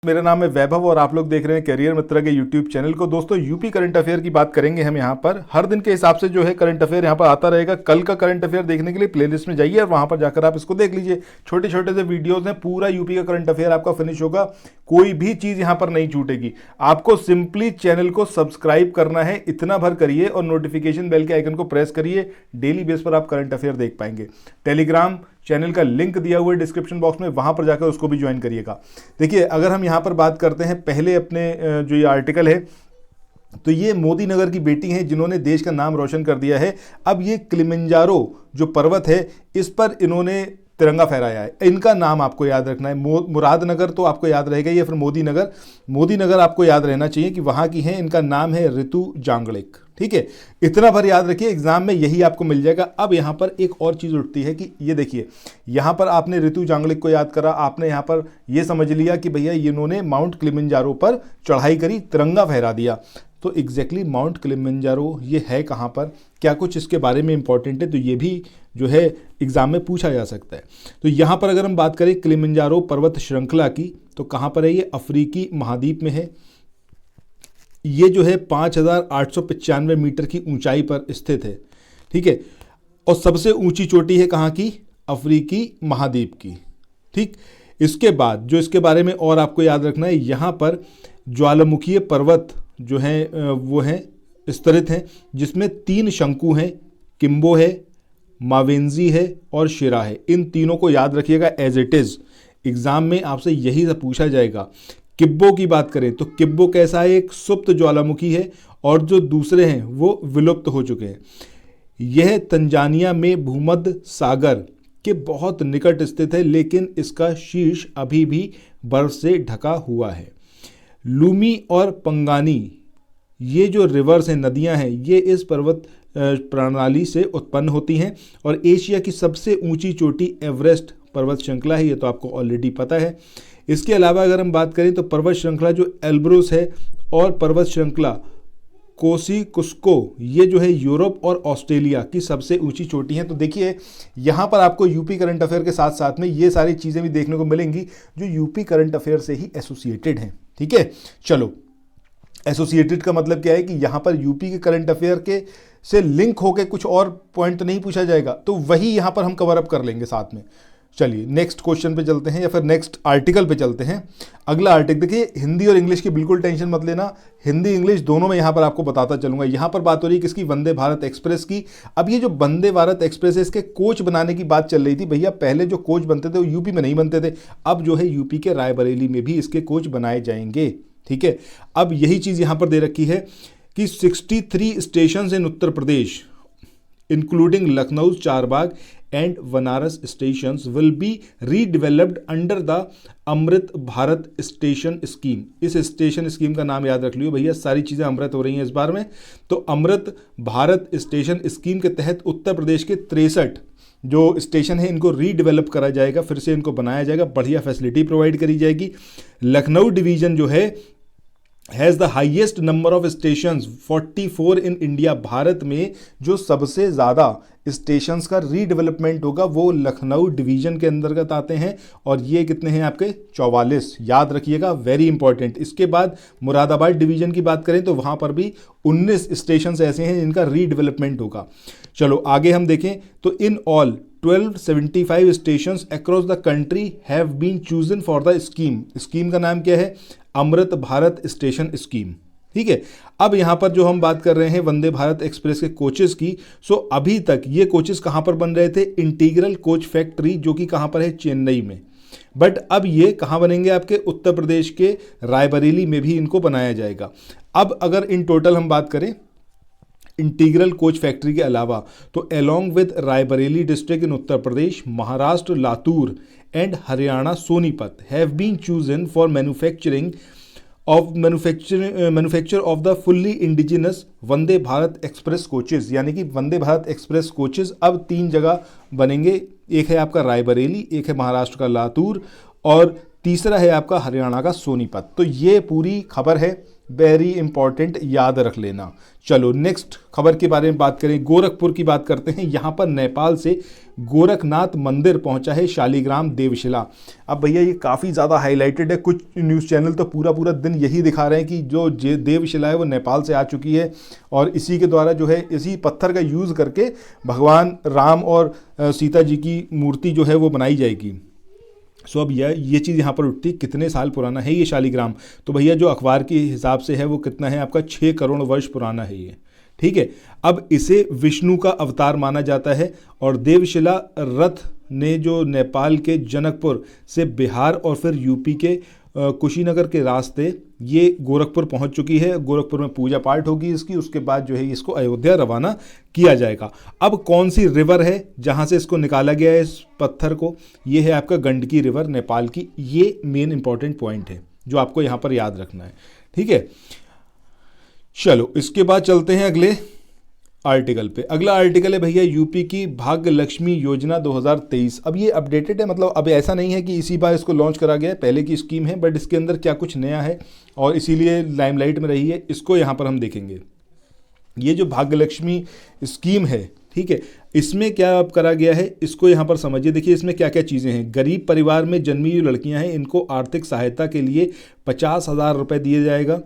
मेरा नाम है वैभव और आप लोग देख रहे हैं करियर मित्र के यूट्यूब चैनल को। दोस्तों यूपी करंट अफेयर की बात करेंगे हम यहाँ पर। हर दिन के हिसाब से जो है करंट अफेयर यहाँ पर आता रहेगा। कल का करंट अफेयर देखने के लिए प्लेलिस्ट में जाइए और वहाँ पर जाकर आप इसको देख लीजिए। छोटे छोटे से वीडियोज़ हैं, पूरा यूपी का करंट अफेयर आपका फिनिश होगा। कोई भी चीज़ यहाँ पर नहीं छूटेगी। आपको सिंपली चैनल को सब्सक्राइब करना है, इतना भर करिए और नोटिफिकेशन बेल के आइकन को प्रेस करिए। डेली बेस पर आप करंट अफेयर देख पाएंगे। टेलीग्राम चैनल का लिंक दिया हुआ है डिस्क्रिप्शन बॉक्स में, वहां पर जाकर उसको भी ज्वाइन करिएगा। देखिए, अगर हम यहां पर बात करते हैं पहले अपने जो ये आर्टिकल है, तो ये मोदी नगर की बेटी हैं जिन्होंने देश का नाम रोशन कर दिया है। अब ये किलिमंजारो जो पर्वत है, इस पर इन्होंने तिरंगा फहराया है। इनका नाम आपको याद रखना है। मुरादनगर तो आपको याद रहेगा, या फिर मोदी नगर आपको याद रहना चाहिए कि वहां की हैं। इनका नाम है ऋतु जांगलिक। ठीक है, इतना भर याद रखिए, एग्जाम में यही आपको मिल जाएगा। अब यहां पर एक और चीज उठती है कि ये देखिए, यहां पर आपने ऋतु जांगलिक को याद करा, आपने यहां पर ये समझ लिया कि भैया इन्होंने माउंट किलिमंजारो पर चढ़ाई करी, तिरंगा फहरा दिया। तो एग्जैक्टली माउंट किलिमंजारो ये है कहां पर, क्या कुछ इसके बारे में इंपॉर्टेंट है, तो ये भी जो है एग्जाम में पूछा जा सकता है। तो यहां पर अगर हम बात करें किलिमंजारो पर्वत श्रृंखला की, तो कहां पर है ये? अफ्रीकी महाद्वीप में है। ये जो है 5,895 मीटर की ऊंचाई पर स्थित है। ठीक है, और सबसे ऊंची चोटी है कहाँ की? अफ्रीकी महाद्वीप की। ठीक, इसके बाद जो इसके बारे में और आपको याद रखना है, यहाँ पर ज्वालामुखीय पर्वत जो हैं वो हैं स्तरित हैं, जिसमें 3 शंकु हैं, किम्बो है, मावेंजी है और शिरा है। इन तीनों को याद रखिएगा एज इट इज। एग्जाम में आपसे यही सब पूछा जाएगा। किब्बो की बात करें तो किब्बो कैसा है? एक सुप्त ज्वालामुखी है, और जो दूसरे हैं वो विलुप्त हो चुके हैं। यह तंजानिया में भूमध्य सागर के बहुत निकट स्थित है, लेकिन इसका शीर्ष अभी भी बर्फ से ढका हुआ है। लूमी और पंगानी ये जो रिवर्स हैं, नदियां हैं, ये इस पर्वत प्रणाली से उत्पन्न होती हैं। और एशिया की सबसे ऊंची चोटी एवरेस्ट पर्वत श्रृंखला है, ये तो आपको ऑलरेडी पता है। इसके अलावा अगर हम बात करें तो पर्वत श्रृंखला जो एल्ब्रुस है और पर्वत श्रृंखला कोसिकुस्को, ये जो है यूरोप और ऑस्ट्रेलिया की सबसे ऊंची चोटी है। तो देखिए, यहाँ पर आपको यूपी करंट अफेयर के साथ साथ में ये सारी चीज़ें भी देखने को मिलेंगी जो यूपी करंट अफेयर से ही एसोसिएटेड हैं। ठीक है, चलो, एसोसिएटेड का मतलब क्या है कि यहाँ पर यूपी के करंट अफेयर के से लिंक होकर कुछ और पॉइंट नहीं पूछा जाएगा, तो वही यहाँ पर हम कवर अप कर लेंगे साथ में। चलिए नेक्स्ट क्वेश्चन पे चलते हैं, या फिर नेक्स्ट आर्टिकल पे चलते हैं। अगला आर्टिकल देखिए, हिंदी और इंग्लिश की बिल्कुल टेंशन मत लेना, हिंदी इंग्लिश दोनों में यहाँ पर आपको बताता चलूंगा। यहाँ पर बात हो रही है किसकी? वंदे भारत एक्सप्रेस की। अब ये जो वंदे भारत एक्सप्रेस है, इसके कोच बनाने की बात चल रही थी। भैया पहले जो कोच बनते थे वो यूपी में नहीं बनते थे, अब जो है यूपी के रायबरेली में भी इसके कोच बनाए जाएंगे। ठीक है, अब यही चीज़ यहाँ पर दे रखी है कि 63 station in Uttar Pradesh including Lucknow, Charbagh and Vanaras stations will be redeveloped under the Amrit Bharat station scheme. इस स्टेशन स्कीम का नाम याद रख लियो भैया, सारी चीज़ें अमृत हो रही हैं इस बार में। तो अमृत भारत स्टेशन स्कीम के तहत उत्तर प्रदेश के 63 जो स्टेशन है इनको रीडेवलप करा जाएगा, फिर से इनको बनाया जाएगा, बढ़िया फैसिलिटी प्रोवाइड करी जाएगी। लखनऊ डिवीजन जो है has the highest number of stations 44 in India. Bharat में जो सबसे ज़्यादा स्टेशंस का रीडेवलपमेंट होगा वो लखनऊ डिवीजन के अंतर्गत आते हैं, और ये कितने हैं आपके? 44। याद रखिएगा, वेरी इंपॉर्टेंट। इसके बाद मुरादाबाद डिवीजन की बात करें तो वहाँ पर भी 19 स्टेशंस ऐसे हैं जिनका रीडेवलपमेंट होगा। चलो आगे हम देखें तो in all 1275 stations across the country have been chosen for the scheme. Scheme का नाम क्या है? Amrit Bharat station scheme. ठीक है, अब यहाँ पर जो हम बात कर रहे हैं वंदे भारत एक्सप्रेस के कोचेस की, सो अभी तक ये कोचेस कहाँ पर बन रहे थे? इंटीग्रल कोच फैक्ट्री, जो कि कहाँ पर है? चेन्नई में। बट अब ये कहाँ बनेंगे? आपके उत्तर प्रदेश के रायबरेली में भी इनको बनाया जाएगा। अब अगर इन टोटल हम बात करें इंटीग्रल कोच फैक्ट्री के अलावा, तो along with Raebareli district in Uttar Pradesh, Maharashtra Latur and Haryana Sonipat have been chosen for manufacture of the fully indigenous Vande Bharat express coaches. यानी कि वंदे भारत एक्सप्रेस कोचेज अब 3 जगह बनेंगे। एक है आपका रायबरेली, एक है महाराष्ट्र का लातूर, और तीसरा है आपका हरियाणा का सोनीपत। तो ये पूरी खबर है वेरी इंपॉर्टेंट, याद रख लेना। चलो नेक्स्ट खबर के बारे में बात करें, गोरखपुर की बात करते हैं। यहाँ पर नेपाल से गोरखनाथ मंदिर पहुंचा है शालिग्राम देवशिला। अब भैया ये काफ़ी ज़्यादा हाईलाइटेड है, कुछ न्यूज़ चैनल तो पूरा पूरा दिन यही दिखा रहे हैं कि जो देवशिला है वो नेपाल से आ चुकी है और इसी के द्वारा जो है इसी पत्थर का यूज़ करके भगवान राम और सीता जी की मूर्ति जो है वो बनाई जाएगी। सो अब ये चीज़ यहाँ पर उठती, कितने साल पुराना है ये शालिग्राम? तो भैया जो अखबार के हिसाब से है वो कितना है आपका, 6 करोड़ वर्ष पुराना है ये। ठीक है, अब इसे विष्णु का अवतार माना जाता है और देवशिला रथ ने जो नेपाल के जनकपुर से बिहार और फिर यूपी के कुशीनगर के रास्ते ये गोरखपुर पहुंच चुकी है। गोरखपुर में पूजा पाठ होगी इसकी, उसके बाद जो है इसको अयोध्या रवाना किया जाएगा। अब कौन सी रिवर है जहां से इसको निकाला गया है इस पत्थर को? ये है आपका गंडकी रिवर नेपाल की। ये मेन इंपॉर्टेंट पॉइंट है जो आपको यहां पर याद रखना है। ठीक है, चलो इसके बाद चलते हैं अगले आर्टिकल पे। अगला आर्टिकल है भैया यूपी की भाग्य लक्ष्मी योजना 2023। अब ये अपडेटेड है, मतलब अब ऐसा नहीं है कि इसी बार इसको लॉन्च करा गया है, पहले की स्कीम है, बट इसके अंदर क्या कुछ नया है और इसीलिए लाइमलाइट में रही है, इसको यहाँ पर हम देखेंगे। ये जो भाग्य लक्ष्मी स्कीम है, ठीक है, इसमें क्या अब करा गया है इसको यहाँ पर समझिए। देखिए इसमें क्या क्या चीज़ें हैं। गरीब परिवार में जन्मी जो लड़कियाँ हैं इनको आर्थिक सहायता के लिए 50,000 रुपये दिए जाएगा।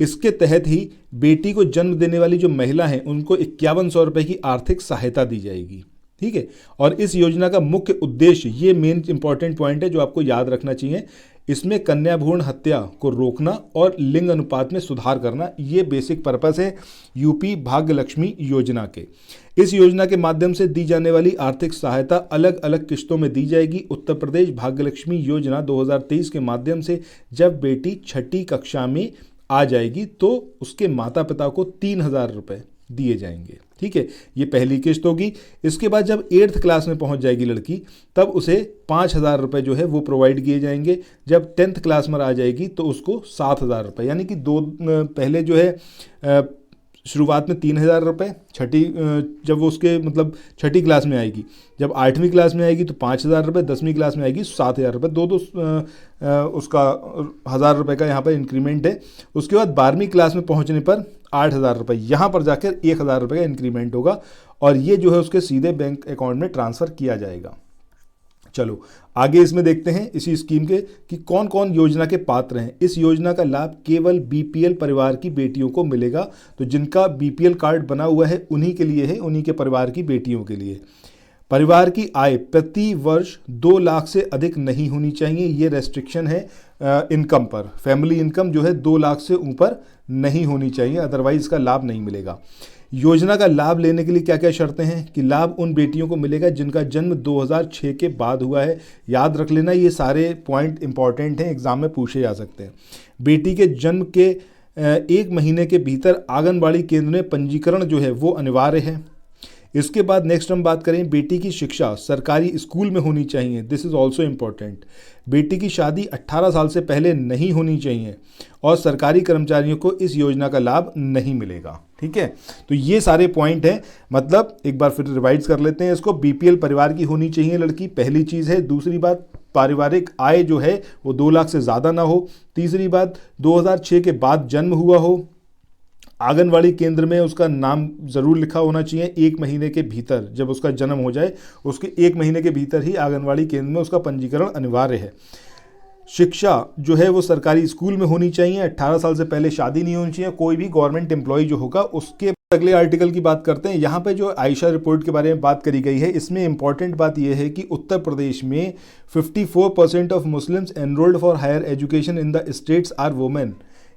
इसके तहत ही बेटी को जन्म देने वाली जो महिला हैं उनको 5100 रुपये की आर्थिक सहायता दी जाएगी। ठीक है, और इस योजना का मुख्य उद्देश्य, ये मेन इंपॉर्टेंट पॉइंट है जो आपको याद रखना चाहिए, इसमें कन्या भ्रूण हत्या को रोकना और लिंग अनुपात में सुधार करना, ये बेसिक पर्पस है यूपी भाग्य लक्ष्मी योजना के। इस योजना के माध्यम से दी जाने वाली आर्थिक सहायता अलग अलग किस्तों में दी जाएगी। उत्तर प्रदेश भाग्य लक्ष्मी योजना 2023 के माध्यम से जब बेटी 6ठी कक्षा में आ जाएगी तो उसके माता पिता को 3,000 रुपये दिए जाएंगे। ठीक है, ये पहली किस्त होगी। इसके बाद जब 8th क्लास में पहुंच जाएगी लड़की तब उसे 5,000 रुपये जो है वो प्रोवाइड किए जाएंगे। जब 10th क्लास में आ जाएगी तो उसको 7,000 रुपये, यानी कि पहले जो है शुरुआत में 3,000 रुपये, जब वो उसके मतलब 6ठी क्लास में आएगी, जब 8वीं क्लास में आएगी तो 5,000 रुपये, 10वीं क्लास में आएगी 7,000 रुपये, दो उसका 1,000 रुपये का यहाँ पर इंक्रीमेंट है। उसके बाद 12वीं क्लास में पहुँचने पर 8,000 रुपये, यहाँ पर जाकर 1,000 रुपये का इंक्रीमेंट होगा और ये जो है उसके सीधे बैंक अकाउंट में ट्रांसफ़र किया जाएगा। चलो आगे इसमें देखते हैं इसी स्कीम के कि कौन कौन योजना के पात्र हैं। इस योजना का लाभ केवल बीपीएल परिवार की बेटियों को मिलेगा। तो जिनका बीपीएल कार्ड बना हुआ है उन्हीं के लिए है, उन्हीं के परिवार की बेटियों के लिए। परिवार की आय प्रति वर्ष 2 लाख से अधिक नहीं होनी चाहिए, ये रेस्ट्रिक्शन है इनकम पर। फैमिली इनकम जो है 2 लाख से ऊपर नहीं होनी चाहिए, अदरवाइज इसका लाभ नहीं मिलेगा। योजना का लाभ लेने के लिए क्या क्या शर्तें हैं कि लाभ उन बेटियों को मिलेगा जिनका जन्म 2006 के बाद हुआ है। याद रख लेना, ये सारे पॉइंट इंपॉर्टेंट हैं, एग्जाम में पूछे जा सकते हैं। बेटी के जन्म के 1 महीने के भीतर आंगनबाड़ी केंद्र में पंजीकरण जो है वो अनिवार्य है। इसके बाद नेक्स्ट हम बात करें, बेटी की शिक्षा सरकारी स्कूल में होनी चाहिए, दिस इज़ ऑल्सो इम्पॉर्टेंट। बेटी की शादी 18 साल से पहले नहीं होनी चाहिए और सरकारी कर्मचारियों को इस योजना का लाभ नहीं मिलेगा। ठीक है, तो ये सारे पॉइंट हैं, मतलब एक बार फिर रिवाइज कर लेते हैं इसको। बीपीएल परिवार की होनी चाहिए लड़की, पहली चीज़ है। दूसरी बात, पारिवारिक आय जो है वो 2 लाख से ज़्यादा ना हो। तीसरी बात, 2006 के बाद जन्म हुआ हो। आंगनवाड़ी केंद्र में उसका नाम ज़रूर लिखा होना चाहिए 1 महीने के भीतर, जब उसका जन्म हो जाए उसके 1 महीने के भीतर ही आंगनवाड़ी केंद्र में उसका पंजीकरण अनिवार्य है। शिक्षा जो है वो सरकारी स्कूल में होनी चाहिए। 18 साल से पहले शादी नहीं होनी चाहिए कोई भी गवर्नमेंट एम्प्लॉय जो होगा उसके। अगले आर्टिकल की बात करते हैं। यहाँ पे जो आयशा रिपोर्ट के बारे में बात करी गई है, इसमें इंपॉर्टेंट बात यह है कि उत्तर प्रदेश में 54% of Muslims enrolled for higher education in the states are women,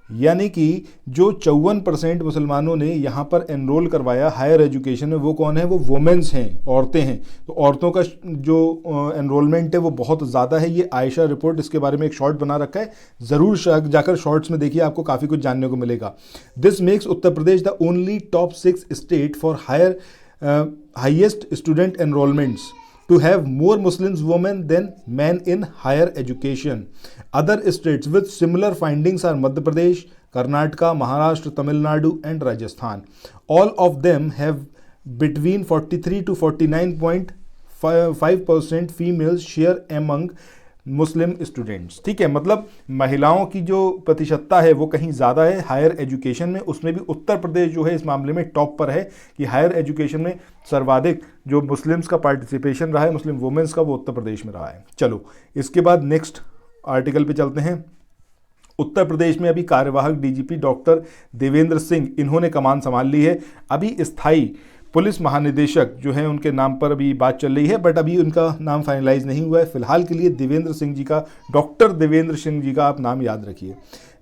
यानी कि जो 54% मुसलमानों ने यहाँ पर एनरोल करवाया हायर एजुकेशन में, वो कौन है? वो वुमेन्स हैं, औरतें हैं। तो औरतों का जो एनरोलमेंट है वो बहुत ज़्यादा है। ये आयशा रिपोर्ट, इसके बारे में एक शॉर्ट बना रखा है, ज़रूर जाकर शॉर्ट्स में देखिए, आपको काफ़ी कुछ जानने को मिलेगा। This makes Uttar Pradesh the only top 6 state for highest student enrolments to have more Muslims women than men in higher education. Other states with similar findings are Madhya Pradesh, Karnataka, Maharashtra, Tamil Nadu and Rajasthan. All of them have between 43 to 49.5% female share among Muslim students. ठीक है, मतलब महिलाओं की जो प्रतिशतता है वो कहीं ज़्यादा है हायर एजुकेशन में, उसमें भी उत्तर प्रदेश जो है इस मामले में टॉप पर है कि हायर एजुकेशन में सर्वाधिक जो मुस्लिम्स का पार्टिसिपेशन रहा है, मुस्लिम वुमेन्स का, वो उत्तर प्रदेश में रहा है। चलो इसके बाद नेक्स्ट आर्टिकल पे चलते हैं। उत्तर प्रदेश में अभी कार्यवाहक डीजीपी डॉक्टर देवेंद्र सिंह इन्होंने कमान संभाल ली है। अभी स्थायी पुलिस महानिदेशक जो है उनके नाम पर अभी बात चल रही है, बट अभी उनका नाम फाइनलाइज नहीं हुआ है। फिलहाल के लिए देवेंद्र सिंह जी का, डॉक्टर देवेंद्र सिंह जी का आप नाम याद रखिए।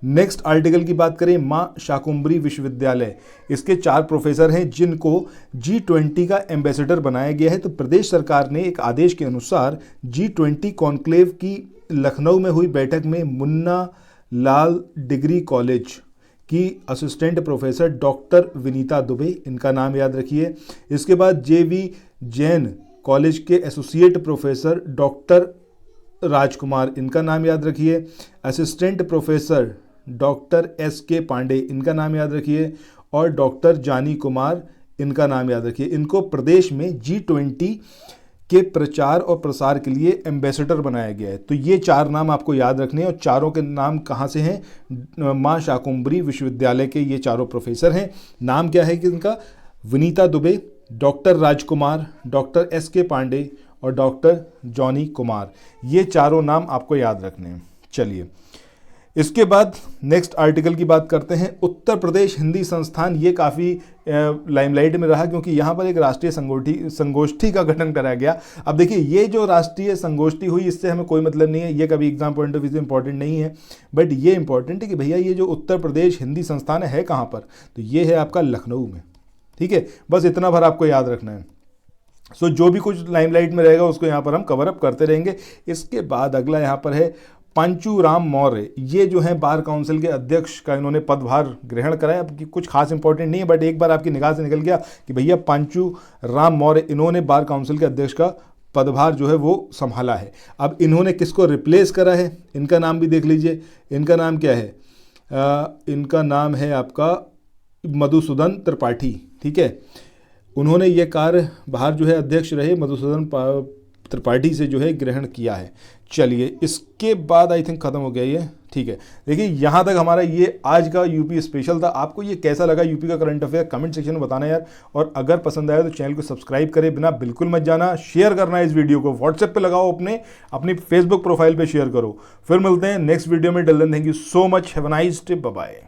नेक्स्ट आर्टिकल की बात करें, माँ शाकुंभरी विश्वविद्यालय, इसके 4 प्रोफेसर हैं जिनको G20 का एम्बेसडर बनाया गया है। तो प्रदेश सरकार ने एक आदेश के अनुसार G20 कॉन्क्लेव की लखनऊ में हुई बैठक में मुन्ना लाल डिग्री कॉलेज की assistant professor doctor Vinita Dubey, इनका नाम याद रखिए। इसके बाद JV जैन कॉलेज के एसोसिएट प्रोफेसर डॉक्टर राजकुमार, इनका नाम याद रखिए। Assistant professor doctor SK Pandey, इनका नाम याद रखिए। और डॉक्टर जानी कुमार, इनका नाम याद रखिए। इनको प्रदेश में G20 के प्रचार और प्रसार के लिए एम्बेसडर बनाया गया है। तो ये 4 नाम आपको याद रखने हैं, और चारों के नाम कहाँ से हैं? माँ शाकुंभरी विश्वविद्यालय के ये चारों प्रोफेसर हैं। नाम क्या है कि इनका? विनीता दुबे, डॉक्टर राजकुमार, डॉक्टर SK पांडे और डॉक्टर जॉनी कुमार। ये चारों नाम आपको याद रखने हैं। चलिए इसके बाद नेक्स्ट आर्टिकल की बात करते हैं। उत्तर प्रदेश हिंदी संस्थान, ये काफ़ी लाइमलाइट में रहा क्योंकि यहाँ पर एक राष्ट्रीय संगोष्ठी का गठन कराया गया। अब देखिए ये जो राष्ट्रीय संगोष्ठी हुई इससे हमें कोई मतलब नहीं है, ये कभी एग्जाम पॉइंट ऑफ व्यू से इंपॉर्टेंट नहीं है, बट ये इंपॉर्टेंट है कि भैया ये जो उत्तर प्रदेश हिंदी संस्थान है कहाँ पर? तो ये है आपका लखनऊ में। ठीक है, बस इतना भर आपको याद रखना है। सो जो भी कुछ लाइमलाइट में रहेगा उसको यहाँ पर हम कवर अप करते रहेंगे। इसके बाद अगला यहाँ पर है पांचू राम मौर्य, ये जो है बार काउंसिल के अध्यक्ष का इन्होंने पदभार ग्रहण कराया। अब कुछ खास इंपॉर्टेंट नहीं है, बट एक बार आपकी निगाह से निकल गया कि भैया पांचू राम मौर्य, इन्होंने बार काउंसिल के अध्यक्ष का पदभार जो है वो संभाला है। अब इन्होंने किसको रिप्लेस करा है, इनका नाम भी देख लीजिए। इनका नाम क्या है? इनका नाम है आपका मधुसूदन त्रिपाठी। ठीक है, उन्होंने ये कार्यभार जो है अध्यक्ष रहे मधुसूदन त्रिपाठी से जो है ग्रहण किया है। चलिए इसके बाद आई थिंक ख़त्म हो गया ये। ठीक है, देखिए यहाँ तक हमारा ये आज का यूपी स्पेशल था। आपको ये कैसा लगा यूपी का करंट अफेयर कमेंट सेक्शन में बताना यार, और अगर पसंद आया तो चैनल को सब्सक्राइब करे बिना बिल्कुल मत जाना। शेयर करना है इस वीडियो को, व्हाट्सएप पे लगाओ, अपनी फेसबुक प्रोफाइल पे शेयर करो। फिर मिलते हैं नेक्स्ट वीडियो में। Till then thank you so much, have a nice day, bye bye.